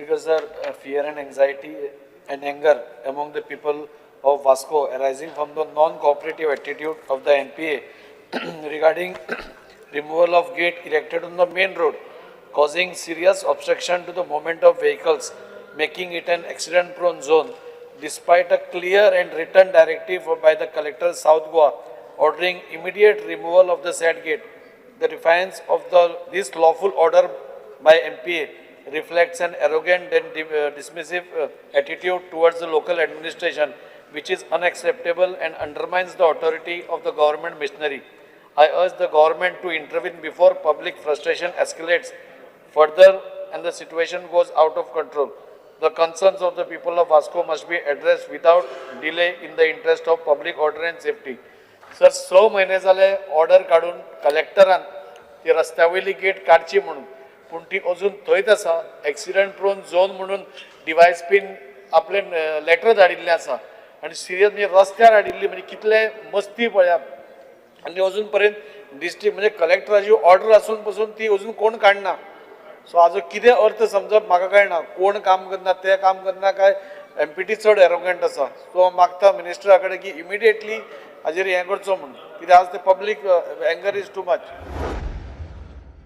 because the fear and anxiety and anger among the people of Vasco arising from the non-cooperative attitude of the MPA regarding removal of gate erected on the main road, causing serious obstruction to the movement of vehicles, making it an accident-prone zone, despite a clear and written directive by the Collector South Goa ordering immediate removal of the said gate. The defiance of this lawful order by MPA reflects an arrogant and dismissive attitude towards the local administration, which is unacceptable and undermines the authority of the government machinery. I urge the government to intervene before public frustration escalates further and the situation goes out of control. The concerns of the people of Vasco must be addressed without delay in the interest of public order and safety. Sir 6 महिने जाले order काढून कलेक्टरान ती रस्त्यावयली gate काडची म्हणून पूण ती अजून थंयच आसा. एक्सिडेंट प्रोन झोन म्हणून डिवायस पिन आपले लेटर धाडिल्लें आसा आनी सिरियस म्हणजे रस्त्यार हाडिल्ली म्हणजे कितले मस्ती पळया आनी अजून पर्यंत डिस्ट्रिक्ट म्हणजे कलेक्टराची ऑर्डर आसून पासून ती अजून कोण काडना. सो हाजो कितें अर्थ समजप म्हाका कळना. कोण काम करना ते काम करना काय एमपीटी चड एरोगंट आसा. सो मागता मिनिस्टरा कडेन की इमिडिएटली हाजेर हें करचो म्हणून कित्याक आज ते public anger is too much.